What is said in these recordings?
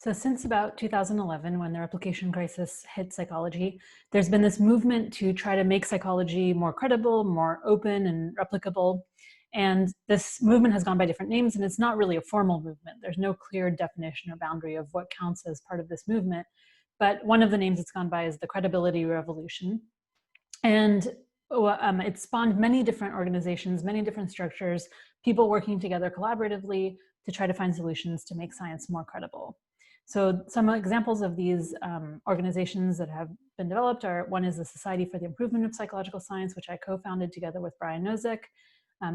So since about 2011, when the replication crisis hit psychology, there's been this movement to try to make psychology more credible, more open and replicable. And this movement has gone by different names, and it's not really a formal movement. There's no clear definition or boundary of what counts as part of this movement. But one of the names it's gone by is the credibility revolution. And it spawned many different organizations, many different structures, people working together collaboratively to try to find solutions to make science more credible. So some examples of these organizations that have been developed are, one is the Society for the Improvement of Psychological Science, which I co-founded together with Brian Nozick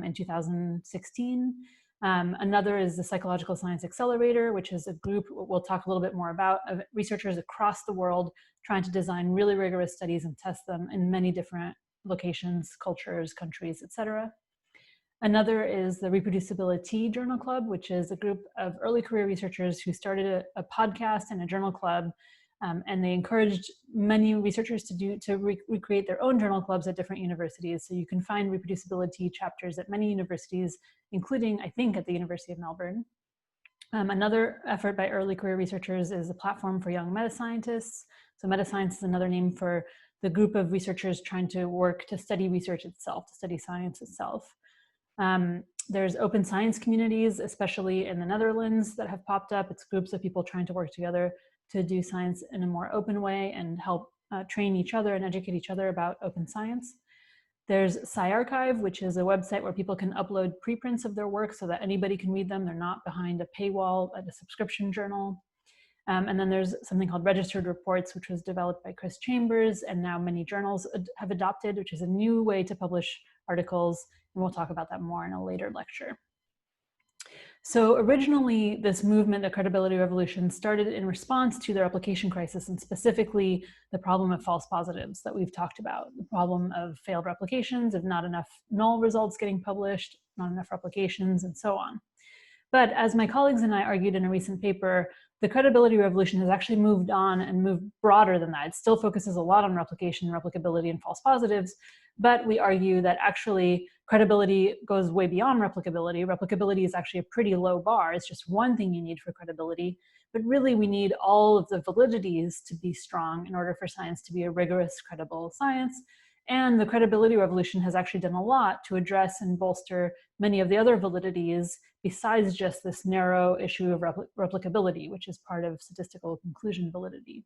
in 2016. Another is the Psychological Science Accelerator, which is a group we'll talk a little bit more about, of researchers across the world trying to design really rigorous studies and test them in many different locations, cultures, countries, etc. Another is the Reproducibility Journal Club, which is a group of early career researchers who started a podcast and a journal club, and they encouraged many researchers to recreate their own journal clubs at different universities. So you can find reproducibility chapters at many universities, including, I think, at the University of Melbourne. Another effort by early career researchers is a platform for young meta-scientists. So meta-science is another name for the group of researchers trying to work to study research itself, to study science itself. There's open science communities, especially in the Netherlands, that have popped up. It's groups of people trying to work together to do science in a more open way and help train each other and educate each other about open science. There's SciArchive, which is a website where people can upload preprints of their work so that anybody can read them. They're not behind a paywall at a subscription journal. And then there's something called Registered Reports, which was developed by Chris Chambers, and now many journals have adopted, which is a new way to publish articles. And we'll talk about that more in a later lecture. So originally, this movement, the credibility revolution, started in response to the replication crisis, and specifically the problem of false positives that we've talked about, the problem of failed replications, of not enough null results getting published, not enough replications, and so on. But as my colleagues and I argued in a recent paper, the credibility revolution has actually moved on and moved broader than that. It still focuses a lot on replication, replicability, and false positives, but we argue that actually credibility goes way beyond replicability. Replicability is actually a pretty low bar. It's just one thing you need for credibility, but really we need all of the validities to be strong in order for science to be a rigorous, credible science. And the credibility revolution has actually done a lot to address and bolster many of the other validities besides just this narrow issue of replicability, which is part of statistical conclusion validity.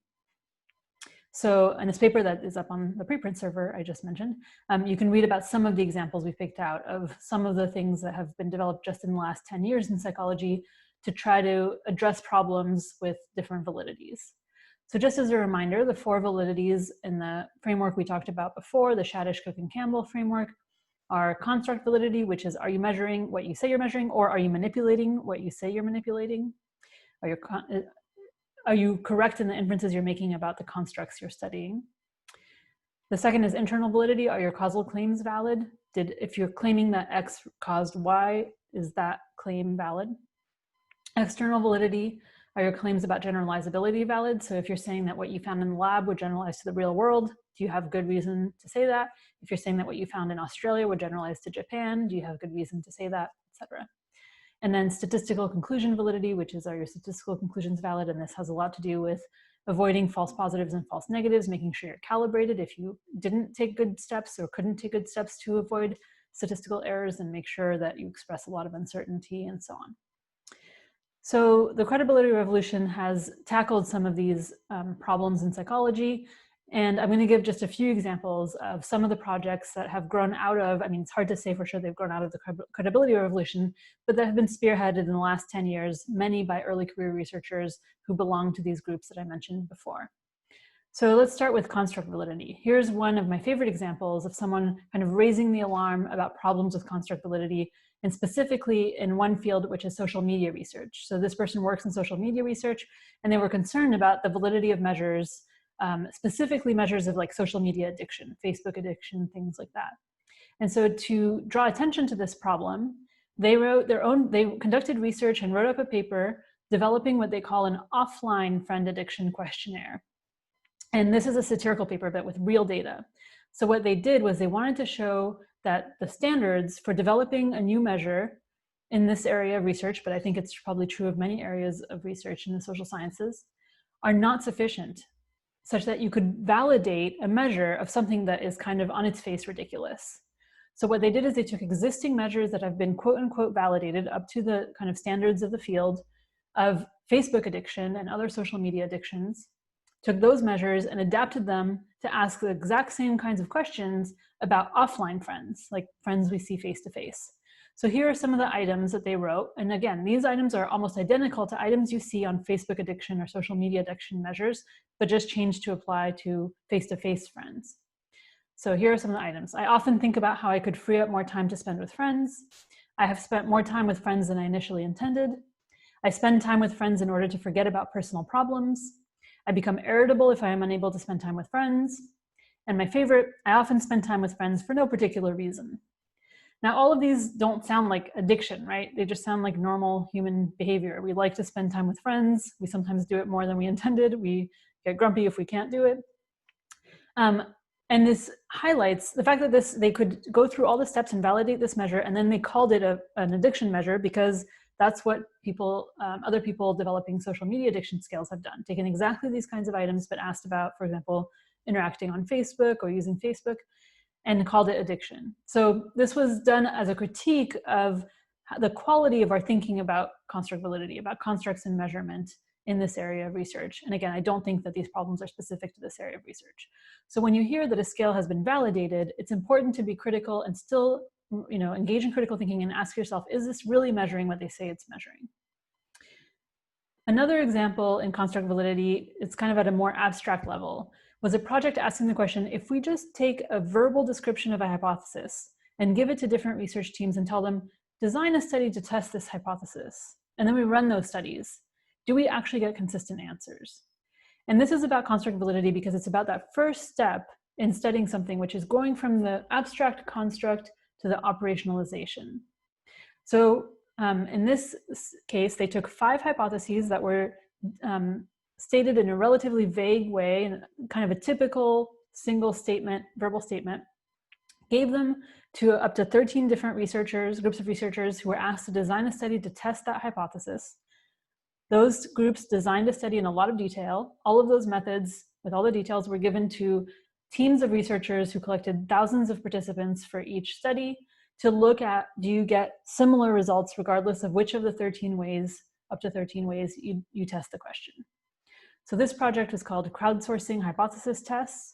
So in this paper that is up on the preprint server I just mentioned, you can read about some of the examples we picked out of some of the things that have been developed just in the last 10 years in psychology to try to address problems with different validities. So just as a reminder, the 4 validities in the framework we talked about before, the Shadish, Cook, and Campbell framework, are construct validity, which is, are you measuring what you say you're measuring, or are you manipulating what you say you're manipulating? Are you correct in the inferences you're making about the constructs you're studying? The second is internal validity. Are your causal claims valid? If you're claiming that X caused Y, is that claim valid? External validity. Are your claims about generalizability valid? So if you're saying that what you found in the lab would generalize to the real world, do you have good reason to say that? If you're saying that what you found in Australia would generalize to Japan, do you have good reason to say that, etc.? And then statistical conclusion validity, which is, are your statistical conclusions valid? And this has a lot to do with avoiding false positives and false negatives, making sure you're calibrated if you didn't take good steps or couldn't take good steps to avoid statistical errors, and make sure that you express a lot of uncertainty and so on. So the credibility revolution has tackled some of these problems in psychology, and I'm going to give just a few examples of some of the projects that have grown out of, I mean, it's hard to say for sure they've grown out of the credibility revolution, but that have been spearheaded in the last 10 years, many by early career researchers who belong to these groups that I mentioned before. So let's start with construct validity. Here's one of my favorite examples of someone kind of raising the alarm about problems with construct validity, and specifically in one field, which is social media research. So this person works in social media research, and they were concerned about the validity of measures, specifically measures of like social media addiction, Facebook addiction, things like that. And so to draw attention to this problem, they conducted research and wrote up a paper developing what they call an offline friend addiction questionnaire. And this is a satirical paper, but with real data. So what they did was they wanted to show that the standards for developing a new measure in this area of research, but I think it's probably true of many areas of research in the social sciences, are not sufficient, such that you could validate a measure of something that is kind of on its face ridiculous. So what they did is they took existing measures that have been quote unquote validated up to the kind of standards of the field of Facebook addiction and other social media addictions, took those measures and adapted them to ask the exact same kinds of questions about offline friends, like friends we see face to face. So here are some of the items that they wrote. And again, these items are almost identical to items you see on Facebook addiction or social media addiction measures, but just changed to apply to face-to-face friends. So here are some of the items. I often think about how I could free up more time to spend with friends. I have spent more time with friends than I initially intended. I spend time with friends in order to forget about personal problems. I become irritable if I am unable to spend time with friends. And my favorite, I often spend time with friends for no particular reason. Now, all of these don't sound like addiction, right? They just sound like normal human behavior. We like to spend time with friends. We sometimes do it more than we intended. We get grumpy if we can't do it. And this highlights the fact that they could go through all the steps and validate this measure, and then they called it an addiction measure because that's what other people developing social media addiction scales have done. Taken exactly these kinds of items, but asked about, for example, interacting on Facebook or using Facebook, and called it addiction. So this was done as a critique of the quality of our thinking about construct validity, about constructs and measurement in this area of research. And again, I don't think that these problems are specific to this area of research. So when you hear that a scale has been validated, it's important to be critical and still, engage in critical thinking and ask yourself, is this really measuring what they say it's measuring? Another example in construct validity, it's kind of at a more abstract level, was a project asking the question, if we just take a verbal description of a hypothesis and give it to different research teams and tell them, design a study to test this hypothesis, and then we run those studies, do we actually get consistent answers? And this is about construct validity because it's about that first step in studying something, which is going from the abstract construct to the operationalization. So in this case, they took 5 hypotheses that were stated in a relatively vague way, in kind of a typical single statement, verbal statement, gave them to up to 13 different groups of researchers who were asked to design a study to test that hypothesis. Those groups designed a study in a lot of detail. All of those methods with all the details were given to teams of researchers who collected thousands of participants for each study to look at, do you get similar results regardless of which of the 13 ways, up to 13 ways, you test the question. So this project was called Crowdsourcing Hypothesis Tests,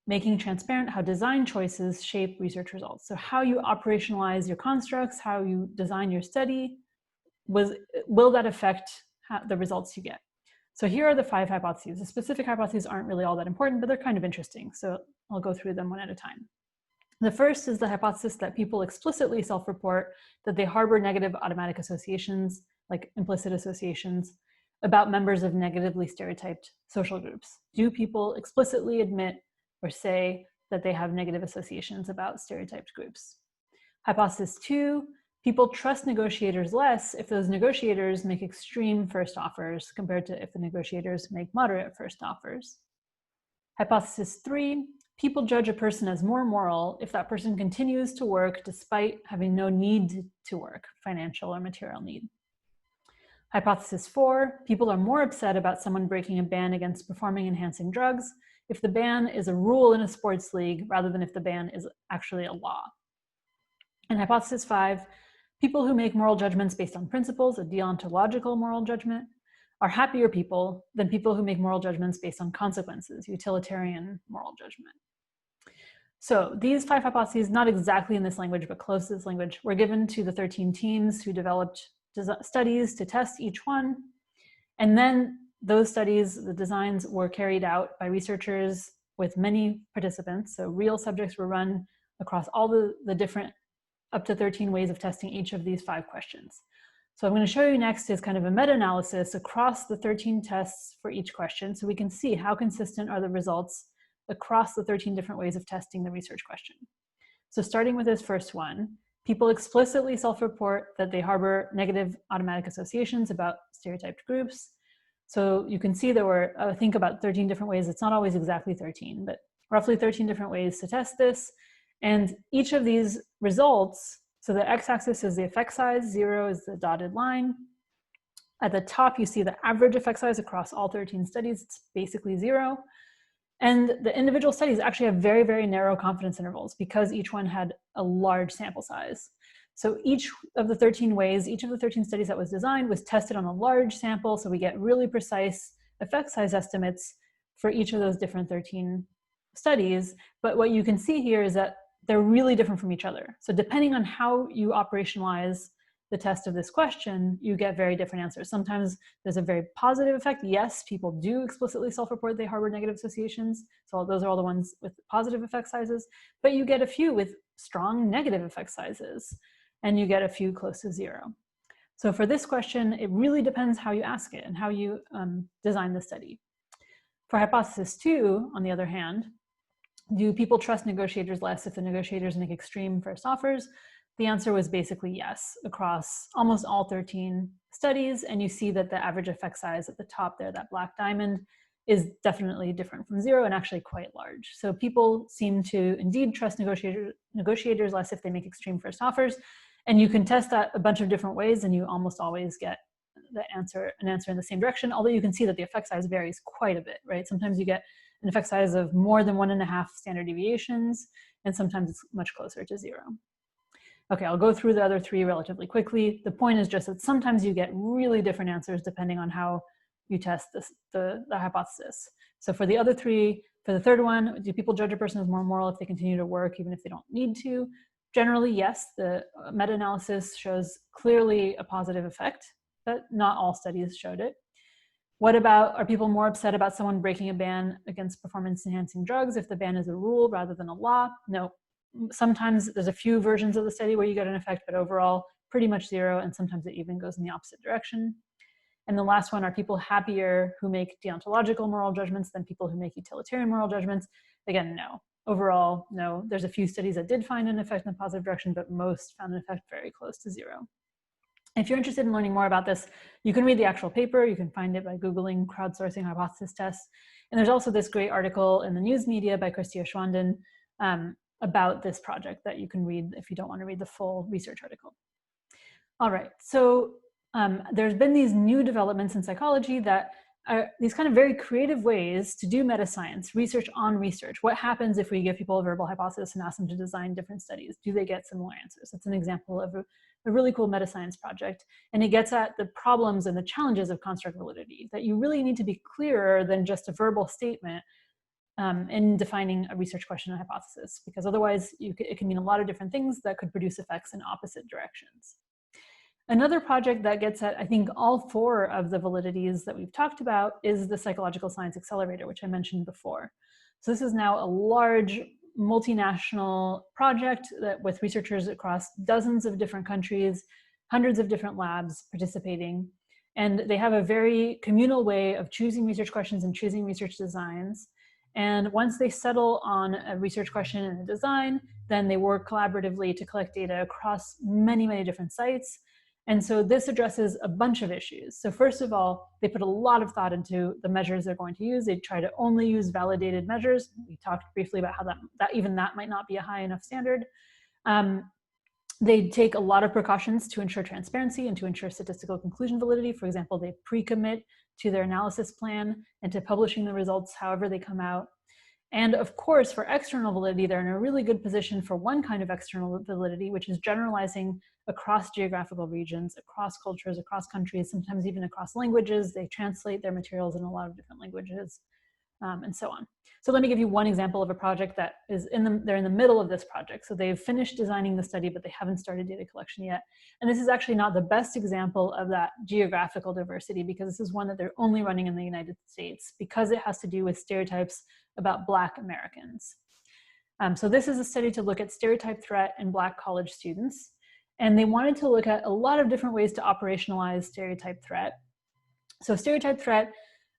making transparent how design choices shape research results. So how you operationalize your constructs, how you design your study, will that affect the results you get? So here are the 5 hypotheses. The specific hypotheses aren't really all that important, but they're kind of interesting. So I'll go through them one at a time. The first is the hypothesis that people explicitly self-report that they harbor negative automatic associations, like implicit associations, about members of negatively stereotyped social groups. Do people explicitly admit or say that they have negative associations about stereotyped groups? Hypothesis 2, people trust negotiators less if those negotiators make extreme first offers compared to if the negotiators make moderate first offers. Hypothesis 3, people judge a person as more moral if that person continues to work despite having no need to work, financial or material need. Hypothesis 4, people are more upset about someone breaking a ban against performing-enhancing drugs if the ban is a rule in a sports league rather than if the ban is actually a law. And hypothesis 5, people who make moral judgments based on principles, a deontological moral judgment, are happier people than people who make moral judgments based on consequences, utilitarian moral judgment. So these 5 hypotheses, not exactly in this language, but close to this language, were given to the 13 teams who developed studies to test each one. And then those studies, the designs, were carried out by researchers with many participants. So real subjects were run across all the different up to 13 ways of testing each of these 5 questions. So I'm going to show you next is kind of a meta-analysis across the 13 tests for each question, so we can see how consistent are the results across the 13 different ways of testing the research question. So starting with this first one, people explicitly self-report that they harbor negative automatic associations about stereotyped groups. So you can see there were, I think, about 13 different ways. It's not always exactly 13, but roughly 13 different ways to test this. And each of these results So the x-axis is the effect size, 0 is the dotted line. At the top, you see the average effect size across all 13 studies. It's basically 0. And the individual studies actually have very, very narrow confidence intervals because each one had a large sample size. So each of the 13 ways, each of the 13 studies that was designed was tested on a large sample, so we get really precise effect size estimates for each of those different 13 studies. But what you can see here is that they're really different from each other. So depending on how you operationalize the test of this question, you get very different answers. Sometimes there's a very positive effect. Yes, people do explicitly self-report they harbor negative associations. So those are all the ones with positive effect sizes, but you get a few with strong negative effect sizes, and you get a few close to 0. So for this question, it really depends how you ask it and how you design the study. For hypothesis 2, on the other hand, do people trust negotiators less if the negotiators make extreme first offers? The answer was basically yes across almost all 13 studies. And you see that the average effect size at the top there, that black diamond, is definitely different from 0 and actually quite large. So people seem to indeed trust negotiators less if they make extreme first offers. And you can test that a bunch of different ways, and you almost always get an answer in the same direction, although you can see that the effect size varies quite a bit, right? Sometimes you get an effect size of more than 1.5 standard deviations, and sometimes it's much closer to 0. Okay, I'll go through the other 3 relatively quickly. The point is just that sometimes you get really different answers depending on how you test the hypothesis. So for the other 3, for the third one, do people judge a person as more moral if they continue to work even if they don't need to? Generally, yes. The meta-analysis shows clearly a positive effect, but not all studies showed it. What about, are people more upset about someone breaking a ban against performance-enhancing drugs if the ban is a rule rather than a law? No. Sometimes there's a few versions of the study where you get an effect, but overall pretty much 0, and sometimes it even goes in the opposite direction. And the last one, are people happier who make deontological moral judgments than people who make utilitarian moral judgments? Again, no. Overall, no. There's a few studies that did find an effect in the positive direction, but most found an effect very close to 0. If you're interested in learning more about this, you can read the actual paper. You can find it by Googling crowdsourcing hypothesis tests. And there's also this great article in the news media by Christia Schwanden about this project that you can read if you don't want to read the full research article. All right, so there's been these new developments in psychology that are these kind of very creative ways to do meta-science, research on research. What happens if we give people a verbal hypothesis and ask them to design different studies? Do they get similar answers? That's an example of a really cool meta-science project. And it gets at the problems and the challenges of construct validity, that you really need to be clearer than just a verbal statement in defining a research question and hypothesis, because otherwise it can mean a lot of different things that could produce effects in opposite directions. Another project that gets at, I think, all 4 of the validities that we've talked about is the Psychological Science Accelerator, which I mentioned before. So this is now a large multinational project that with researchers across dozens of different countries, hundreds of different labs participating. And they have a very communal way of choosing research questions and choosing research designs. And once they settle on a research question and a design, then they work collaboratively to collect data across many, many different sites. And so this addresses a bunch of issues. So first of all, they put a lot of thought into the measures they're going to use. They try to only use validated measures. We talked briefly about how that might not be a high enough standard. They take a lot of precautions to ensure transparency and to ensure statistical conclusion validity. For example, they pre-commit to their analysis plan and to publishing the results however they come out. And of course, for external validity, they're in a really good position for one kind of external validity, which is generalizing across geographical regions, across cultures, across countries, sometimes even across languages. They translate their materials in a lot of different languages, and so on. So let me give you one example of a project that is they're in the middle of this project. So they've finished designing the study, but they haven't started data collection yet. And this is actually not the best example of that geographical diversity, because this is one that they're only running in the United States because it has to do with stereotypes about Black Americans. So this is a study to look at stereotype threat in Black college students. And they wanted to look at a lot of different ways to operationalize stereotype threat. So stereotype threat,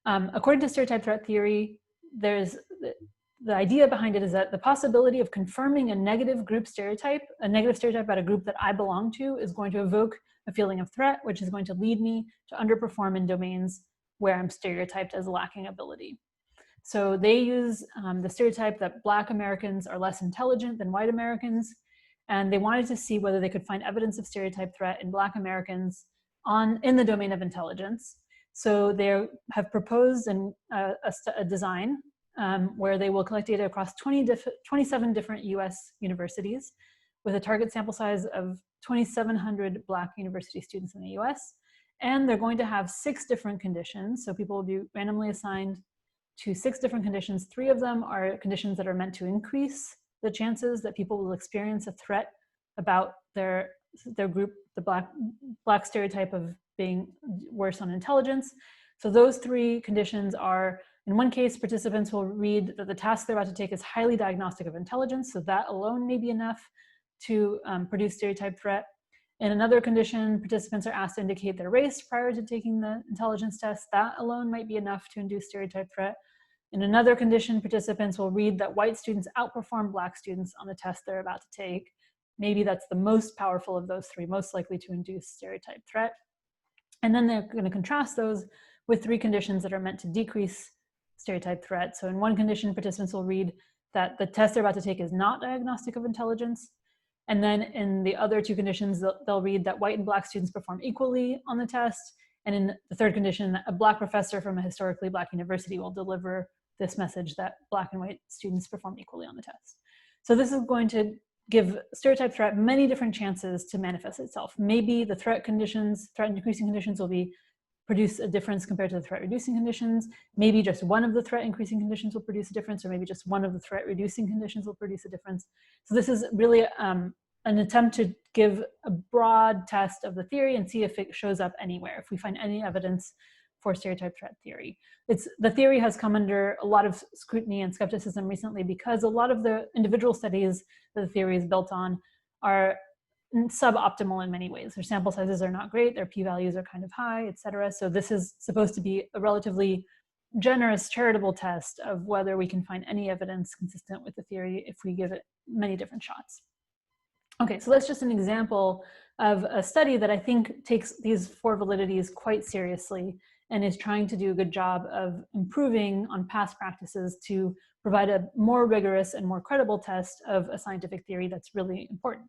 according to stereotype threat theory, there's the idea behind it is that the possibility of confirming a negative stereotype about a group that I belong to is going to evoke a feeling of threat, which is going to lead me to underperform in domains where I'm stereotyped as lacking ability. So they use the stereotype that Black Americans are less intelligent than white Americans. and they wanted to see whether they could find evidence of stereotype threat in Black Americans in the domain of intelligence. So they have proposed a design where they will collect data across 27 different US universities with a target sample size of 2,700 Black university students in the US. And they're going to have 6 different conditions. So people will be randomly assigned to 6 different conditions. 3 of them are conditions that are meant to increase the chances that people will experience a threat about their group, the Black stereotype of being worse on intelligence. So those 3 conditions are, in one case, participants will read that the task they're about to take is highly diagnostic of intelligence. So that alone may be enough to produce stereotype threat. In another condition, participants are asked to indicate their race prior to taking the intelligence test. That alone might be enough to induce stereotype threat. In another condition, participants will read that white students outperform Black students on the test they're about to take. Maybe that's the most powerful of those 3, most likely to induce stereotype threat. And then they're going to contrast those with 3 conditions that are meant to decrease stereotype threat. So in one condition, participants will read that the test they're about to take is not diagnostic of intelligence. And then in the other 2 conditions, they'll read that white and Black students perform equally on the test. And in the third condition, a Black professor from a historically Black university will deliver this message that Black and white students perform equally on the test. So this is going to give stereotype threat many different chances to manifest itself. Maybe the threat increasing conditions will produce a difference compared to the threat reducing conditions. Maybe just one of the threat increasing conditions will produce a difference, or maybe just one of the threat reducing conditions will produce a difference. So this is really an attempt to give a broad test of the theory and see if it shows up anywhere, if we find any evidence for stereotype threat theory. The theory has come under a lot of scrutiny and skepticism recently because a lot of the individual studies that the theory is built on are suboptimal in many ways. Their sample sizes are not great, their p-values are kind of high, et cetera. So this is supposed to be a relatively generous, charitable test of whether we can find any evidence consistent with the theory if we give it many different shots. Okay, so that's just an example of a study that I think takes these 4 validities quite seriously and is trying to do a good job of improving on past practices to provide a more rigorous and more credible test of a scientific theory that's really important.